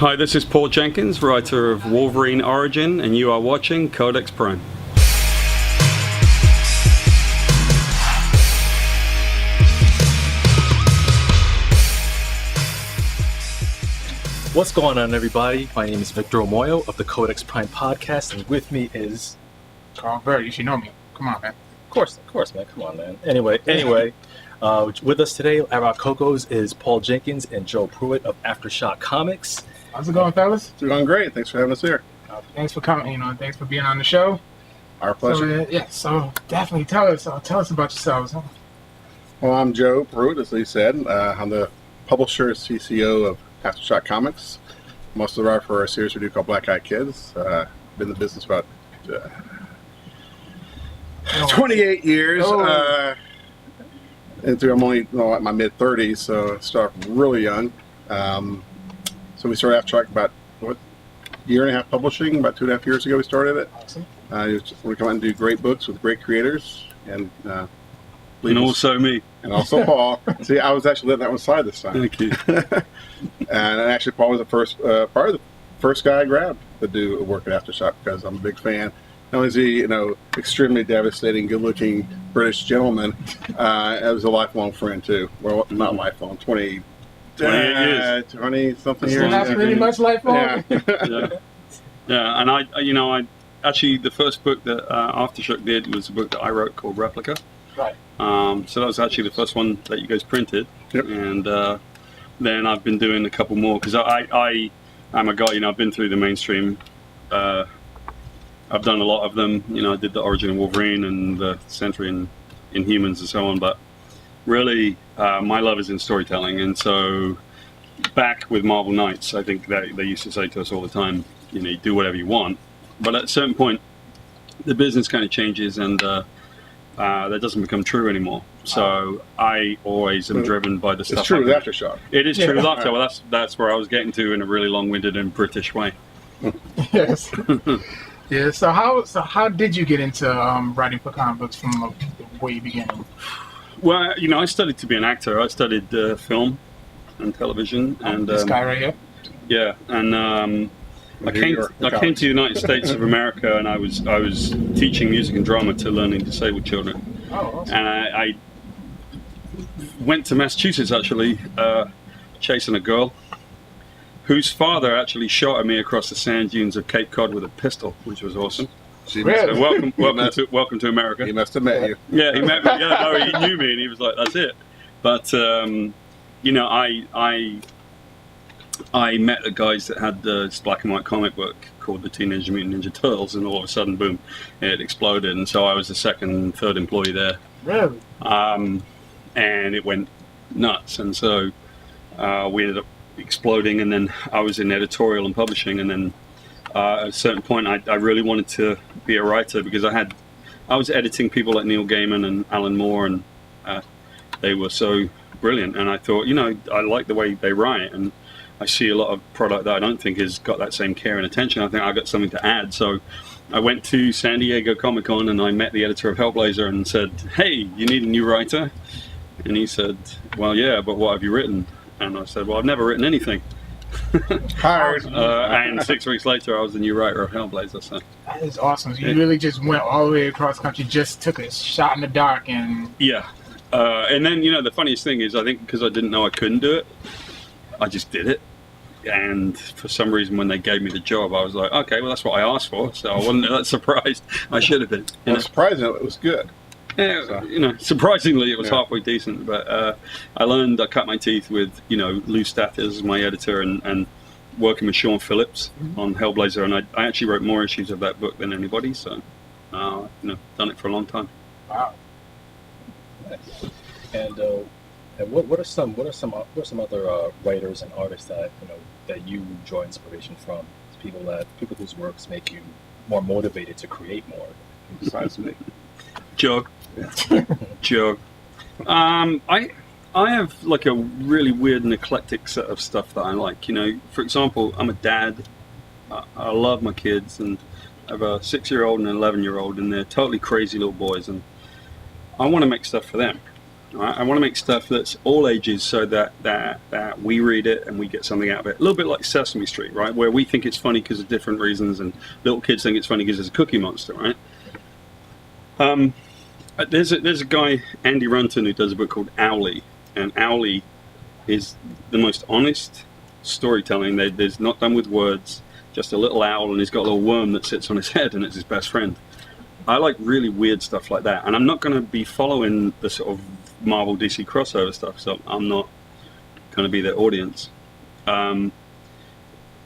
Hi, this is Paul Jenkins, writer of Wolverine Origin, and you are watching Codex Prime. What's going on, everybody? My name is Victor Omoayo of the Codex Prime podcast, and with me is Byrd. You should know me. Come on, man. Of course, man. Come on, man. Anyway, with us today at Rah-Coco's is Paul Jenkins and Joe Pruett of AfterShock Comics. How's it going, fellas? It's going great. Thanks for having us here. Thanks for coming. Thanks for being on the show. Our pleasure. So definitely tell us about yourselves. Huh? Well, I'm Joe Pruett, as Lee said. I'm the publisher, CCO of AfterShock Comics. I'm also the writer for a series we do called Black Eyed Kids. Been in the business about 28 years. And I'm only at my mid-30s, so I started really young. So we started AfterShock about, year and a half publishing. About 2.5 years ago we started it. Awesome. We come out and do great books with great creators. And also me. And also Paul. See, I was actually letting that one slide this time. Thank you. And actually Paul was the first, probably the first guy I grabbed to do work at AfterShock because I'm a big fan. Not only is he, extremely devastating, good-looking British gentleman, I was a lifelong friend too. Well, not lifelong, 28 years. 20-something So years. that's pretty much lifelong. Yeah, and I actually the first book that AfterShock did was a book that I wrote called Replica. Right. So that was actually the first one that you guys printed. Yep. And then I've been doing a couple more because I am a guy. I've been through the mainstream. I've done a lot of them. I did the Origin of Wolverine and the Century in Inhumans and so on. But really, my love is in storytelling. And so back with Marvel Knights, I think that they used to say to us all the time, you do whatever you want. But at a certain point, the business kind of changes and that doesn't become true anymore. So I always am driven by the stuff. It's true with AfterShock. It is true with AfterShock. Well, that's where I was getting to in a really long-winded and British way. Yes. Yeah. So how did you get into writing for comic books from the way began? Well, I studied to be an actor. I studied film and television, and This guy right here. yeah, and I came to the United States of America, and I was teaching music and drama to learning disabled children. Oh, awesome. And I went to Massachusetts actually, chasing a girl whose father actually shot at me across the sand dunes of Cape Cod with a pistol, which was awesome. Really? So welcome to America. He must have met you. Yeah, he met me. Yeah, no, he knew me, and he was like, "That's it." But I met the guys that had this black and white comic book called the Teenage Mutant Ninja Turtles, and all of a sudden, boom, it exploded. And so I was the second, third employee there. Really? And it went nuts. And so we ended up exploding, and then I was in editorial and publishing, and then at a certain point I really wanted to be a writer because I was editing people like Neil Gaiman and Alan Moore, and they were so brilliant, and I thought, I like the way they write, and I see a lot of product that I don't think has got that same care and attention. I think I've got something to add. So I went to San Diego Comic-Con and I met the editor of Hellblazer and said, "Hey, you need a new writer?" And he said, "Well, yeah, but what have you written?" And I said, "Well, I've never written anything." Hired. And 6 weeks later, I was the new writer of Hellblazer. So That is awesome. So you really just went all the way across the country, just took a shot in the dark, and yeah. And then, the funniest thing is, I think because I didn't know I couldn't do it, I just did it. And for some reason, when they gave me the job, I was like, okay, well, that's what I asked for. So I wasn't that surprised. I should have been. Well, surprisingly, it was good. Yeah, So. Surprisingly, it was halfway decent. But I cut my teeth with, Lou Stathis as my editor and working with Sean Phillips on Hellblazer. And I actually wrote more issues of that book than anybody. So, done it for a long time. wow. And what are some other writers and artists that that you draw inspiration from? People whose works make you more motivated to create more. Besides me. Joe. Joe. I have like a really weird and eclectic set of stuff that I like. For example, I'm a dad. I love my kids, and I have a 6-year-old and an 11-year-old, and they're totally crazy little boys, and I want to make stuff for them. I want to make stuff that's all ages, so that we read it and we get something out of it. A little bit like Sesame Street, right? Where we think it's funny because of different reasons, and little kids think it's funny because it's a Cookie Monster, right? There's a guy, Andy Runton, who does a book called Owly, and Owly is the most honest storytelling. There's not done with words, just a little owl, and he's got a little worm that sits on his head, and it's his best friend. I like really weird stuff like that, and I'm not going to be following the sort of Marvel DC crossover stuff, so I'm not going to be their audience. I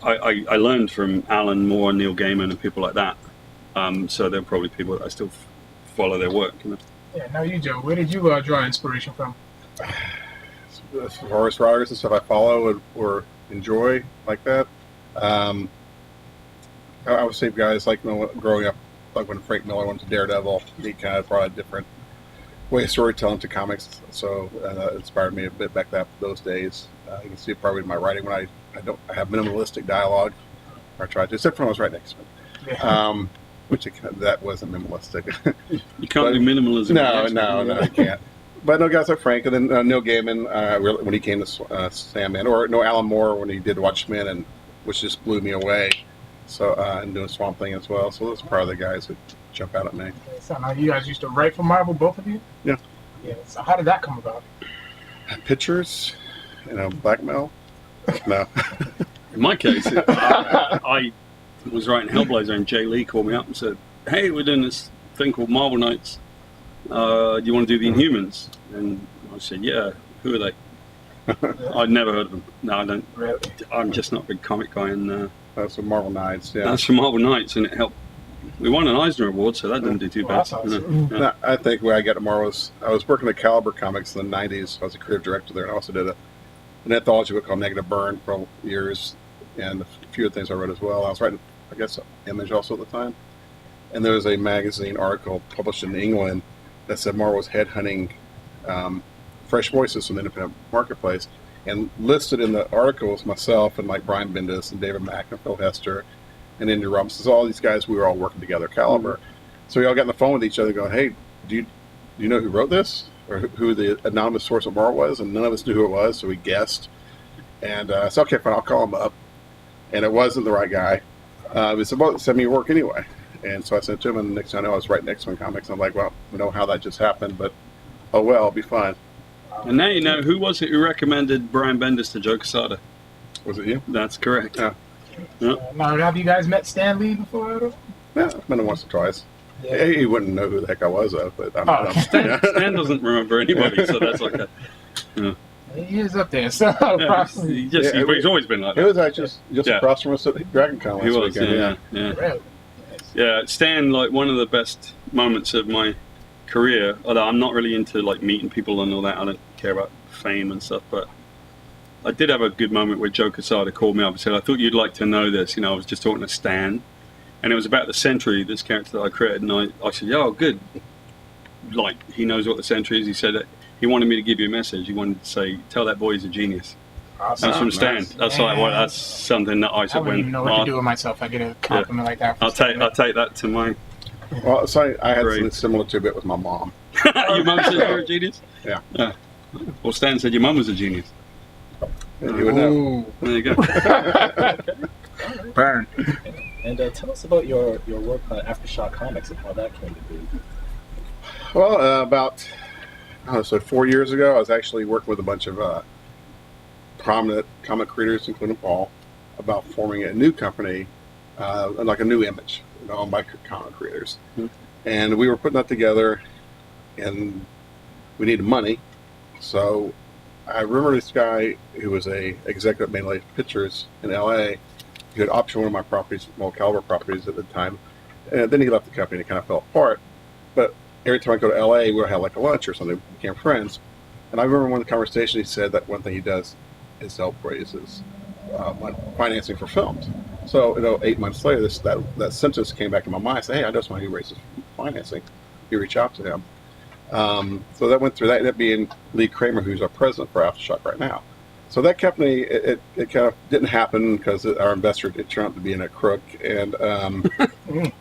learned from Alan Moore, Neil Gaiman, and people like that, so they're probably people that I still follow their work. You know? Yeah. Now you, Joe, where did you draw inspiration from? As far as writers and stuff I follow or enjoy like that, I would say guys like growing up, like when Frank Miller went to Daredevil, he kind of brought a different way of storytelling to comics, so it inspired me a bit back those days. You can see it probably in my writing when I have minimalistic dialogue, or I try to, except for when I was writing X-Men. Yeah. Which that wasn't minimalistic. You can't do minimalism. No, I can't. But no, guys like Frank, and then Neil Gaiman when he came to Sandman, or Alan Moore when he did Watchmen, and which just blew me away. So and doing Swamp Thing as well. So those are probably the guys that jump out at me. So now you guys used to write for Marvel, both of you? Yeah. Yeah. So how did that come about? Pictures, blackmail. No. In my case, I was writing Hellblazer, and Jay Lee called me up and said, "Hey, we're doing this thing called Marvel Knights. Do you want to do the Inhumans?" And I said, "Yeah." Who are they? I'd never heard of them. No, I don't. Really? I'm just not a big comic guy, and That's from Marvel Knights. Yeah. that's for Marvel Knights, and it helped. We won an Eisner Award, so that didn't do too Well, bad. that's awesome. Yeah. No, I think where I got to Marvel I was working at Caliber Comics in the 90s. I was a creative director there, and I also did an anthology book called Negative Burn for years, and a few other things I wrote as well. I was writing, I guess, Image also at the time. And there was a magazine article published in England that said Marvel was headhunting fresh voices from the independent marketplace. And listed in the article was myself and like Brian Bendis and David Mack and Phil Hester and Indy Robinson. All these guys, we were all working together, Caliber. So we all got on the phone with each other going, "Hey, do you know who wrote this? Or who the anonymous source of Marvel was?" And none of us knew who it was, so we guessed. And I said, "Okay, fine, I'll call him up." And it wasn't the right guy. He said, "Well, send me your work anyway." And so I sent it to him, and the next thing I know, I was writing X-Men comics. I'm like, "Well, we know how that just happened, but oh well, it'll be fine." And now you know, who was it who recommended Brian Bendis to Joe Quesada? Was it you? That's correct. Yeah. Now, have you guys met Stan Lee before at all? Yeah, I've been once or twice. Yeah. He wouldn't know who the heck I was, though. But Stan doesn't remember anybody, so that's like a... He is up there, so probably. He's always been like It that. was actually just across from us at Dragon Con last He was, weekend. yeah. Really? Yeah, Stan, like one of the best moments of my career, although I'm not really into like meeting people and all that, I don't care about fame and stuff, but I did have a good moment where Joe Quesada called me up and said, "I thought you'd like to know this." I was just talking to Stan, and it was about the Sentry, this character that I created, and I said, "Yeah, oh, good. Like, he knows what the Sentry is." He said that he wanted me to give you a message. He wanted to say, "Tell that boy he's a genius." Awesome. That's from Stan. Nice. That's like that's something that I I said wouldn't even know what to do with myself. I get a compliment like that. From I'll take that to my... Well, so I had Great. something similar to a bit with my mom. Your mum said you're a genius? Yeah. Well, Stan said your mum was a genius. And you would know. Ooh. There you go. Burn. And tell us about your work on AfterShock Comics and how that came to be. Well, about 4 years ago, I was actually working with a bunch of prominent comic creators, including Paul, about forming a new company, like a new image, owned by comic creators. Mm-hmm. And we were putting that together, and we needed money. So I remember this guy who was a executive at Mainly Pictures in LA. He had optioned one of my properties, small caliber properties at the time. And then he left the company and it kind of fell apart. But every time I go to LA, we would have like a lunch or something, we became friends. And I remember one of the conversations he said that one thing he does is help raises financing for films. So 8 months later, that sentence came back in my mind. I said, "Hey, I know someone who raises financing." You reach out to him. So that went through that. That being Lee Kramer, who's our president for AfterShock right now. So that company, it kind of didn't happen because our investor it turned out to be in a crook and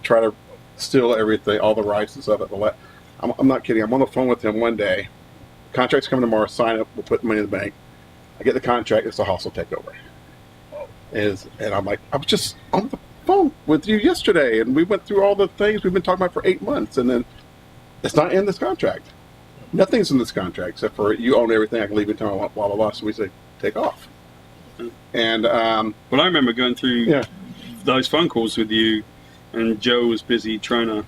try to steal everything, all the rights and stuff. I'm not kidding. I'm on the phone with him one day, contract's coming tomorrow. Sign up. We'll put money in the bank. I get the contract. It's a hostile takeover. And I'm like, I was just on the phone with you yesterday, and we went through all the things we've been talking about for 8 months, and then it's not in this contract. Nothing's in this contract except for you own everything. I can leave it to blah blah blah. So we say, take off. And well, I remember going through those phone calls with you, and Joe was busy trying to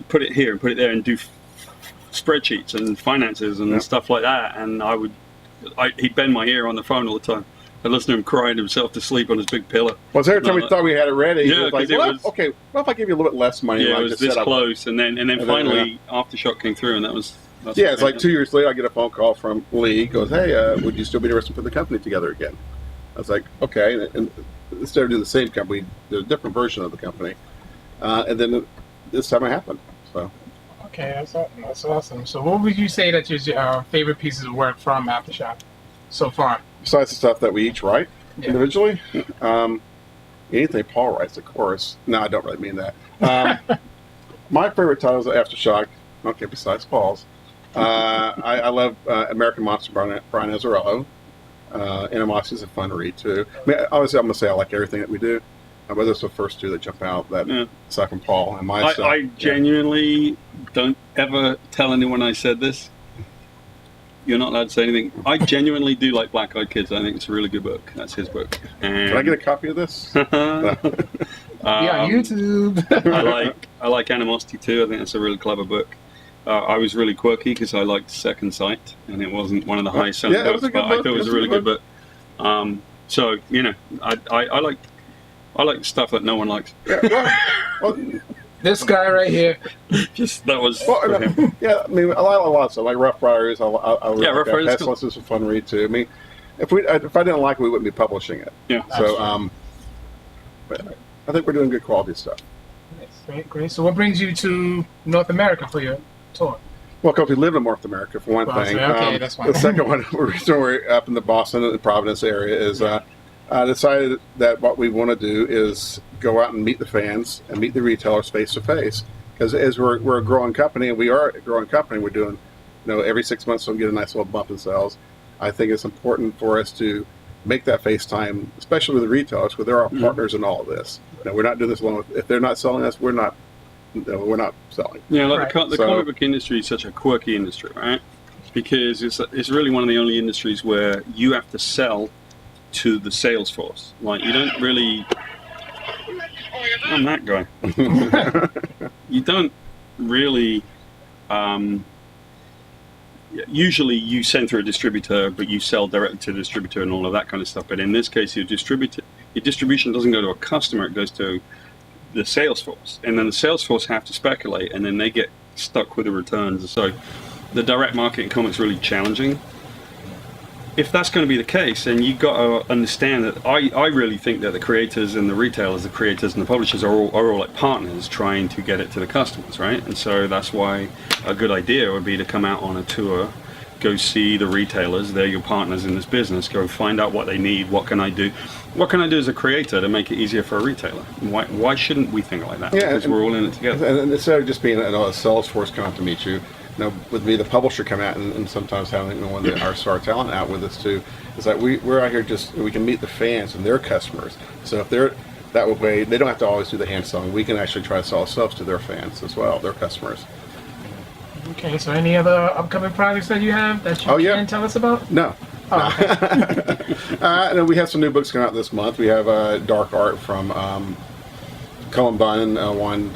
put it here and put it there and do spreadsheets and finances and stuff like that. And he'd bend my ear on the phone all the time. I'd listen to him crying himself to sleep on his big pillow. Well, every time we thought we had it ready, yeah, it was like, okay, what if I give you a little bit less money? Yeah, like it was this close, and then finally AfterShock came through, and that's it's like 2 years later, I get a phone call from Lee. He goes, hey, would you still be interested in putting the company together again? I was like, okay. And instead of doing the same company, there's a different version of the company. And then this time it happened. So. Okay, that's awesome. So what would you say that your favorite pieces of work from AfterShock so far? Besides the stuff that we each write individually, anything Paul writes, of course. No, I don't really mean that. My favorite titles are AfterShock. Okay, besides Paul's. I love American Monster, Brian Azzarello. Animosity is a fun read, too. I mean, obviously, I'm going to say I like everything that we do. But those are the first two that jump out, aside from Paul and my stuff. I genuinely don't ever tell anyone I said this. You're not allowed to say anything. I genuinely do like Black Eyed Kids. I think it's a really good book. That's his book. And can I get a copy of this? YouTube. I like Animosity too. I think that's a really clever book. I was really quirky because I liked Second Sight, and it wasn't one of the highest selling books, but I thought it was a really good book. So I like stuff that no one likes. Well, this guy right here. That was for him. Yeah, I mean, I like a lot of stuff. Like Rough Riders. Rough Riders. Pestilence is a fun read too. I mean, if I didn't like it, we wouldn't be publishing it. Yeah. So but I think we're doing good quality stuff. Great. So what brings you to North America for your tour? Well, because we live in North America, for one thing. Okay, that's one. The second one, we're up in the Boston and the Providence area, is I decided that what we want to do is go out and meet the fans and meet the retailers face to face. Because as we're a growing company, and we are a growing company, we're doing, every 6 months we'll get a nice little bump in sales. I think it's important for us to make that FaceTime, especially with the retailers, because they're our partners in all of this. We're not doing this alone. If they're not selling us, we're not selling. Yeah, like the comic book industry is such a quirky industry, right? Because it's really one of the only industries where you have to sell to the sales force. Like, you don't really... I'm that guy. You don't really... usually you send through a distributor, but you sell directly to the distributor and all of that kind of stuff. But in this case, your distribution doesn't go to a customer, it goes to the sales force. And then the sales force have to speculate, and then they get stuck with the returns. So the direct market in comics is really challenging. If that's going to be the case, then you've got to understand that I really think that the creators and the retailers, the creators and the publishers are all like partners trying to get it to the customers, right? And so that's why a good idea would be to come out on a tour, go see the retailers, they're your partners in this business, go find out what they need, what can I do as a creator to make it easier for a retailer? Why shouldn't we think like that? Yeah, because we're all in it together. And instead of just being a sales force come out to meet you, with me, the publisher come out and sometimes having one of our star talent out with us too. It's like we're out here we can meet the fans and their customers. So if they're that way, they don't have to always do the hand selling. We can actually try to sell ourselves to their fans as well, their customers. Okay, so any other upcoming projects that you have that you can tell us about? No. Oh, okay. We have some new books coming out this month. We have Dark Art from Cullen Bunn and Juan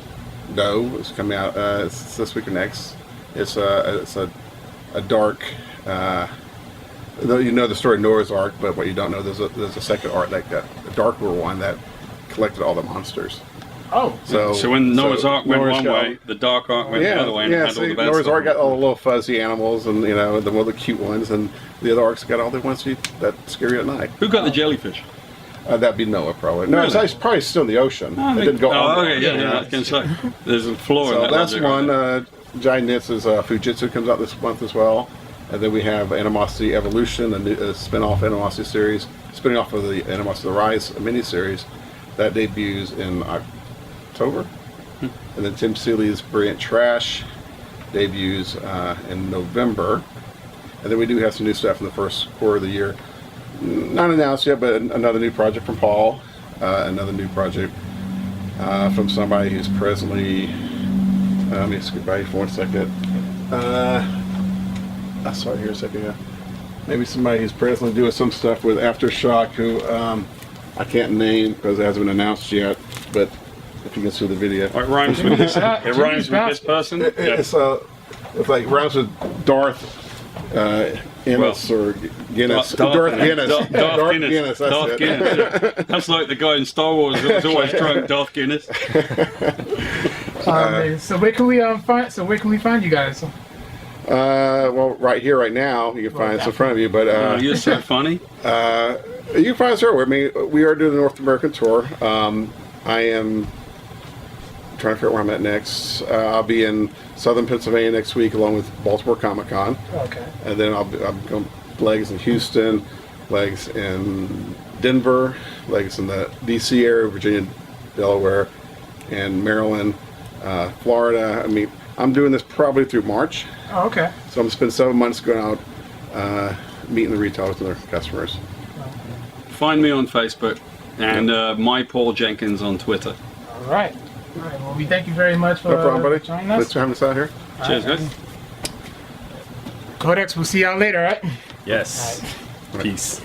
Doe. It's coming out it's this week or next. It's a dark, the story of Noah's Ark, but what you don't know, there's a second art, like that, a darker one that collected all the monsters. Oh, so when Noah's Ark went one way, the Dark Ark went the other way, and had all the bad Noah's stuff. Ark got all the little fuzzy animals, and the cute ones, and the other arcs got all the ones that scare you at night. Who got the jellyfish? That'd be Noah, probably. No, Really? it's probably still in the ocean. It didn't go under. Okay, yeah, I was going to say. There's a floor in So that. that's logic, one. right? Giant Knits' Fujitsu comes out this month as well. And then we have Animosity Evolution, a spin-off Animosity series, spinning off of the Animosity The Rise miniseries that debuts in October. And then Tim Seeley's Brilliant Trash. debuts in November. And then we do have some new stuff in the first quarter of the year. Not announced yet, but another new project from Paul, another new project from somebody who's presently, let me skip by for 1 second. I saw it here a second ago. Maybe somebody who's presently doing some stuff with AfterShock who I can't name because it hasn't been announced yet, but if you can see the video. It rhymes with this. It rhymes with this person. It's like rhymes with Darth Ennis or Guinness. Darth Guinness. Darth Guinness. That's Darth it. Guinness. Yeah. That's like the guy in Star Wars that was always drunk. Darth Guinness. So where can we find? So where can we find you guys? Well, right here, right now, you can find us in front of you. But You're so funny. you can find us everywhere. I mean, we are doing the North American tour. I am trying to figure out where I'm at next. I'll be in Southern Pennsylvania next week, along with Baltimore Comic Con. Okay. And then I'm going legs in Houston, legs in Denver, legs in the D.C. area, Virginia, Delaware, and Maryland, Florida. I mean, I'm doing this probably through March. Oh, okay. So I'm going to spend 7 months going out, meeting the retailers and their customers. Find me on Facebook and my Paul Jenkins on Twitter. All right. All right. Well, we thank you very much for No problem, buddy. joining Thanks us. for having us out here. Cheers, guys. Codex, we'll see y'all later, right? Yes. All right. Peace.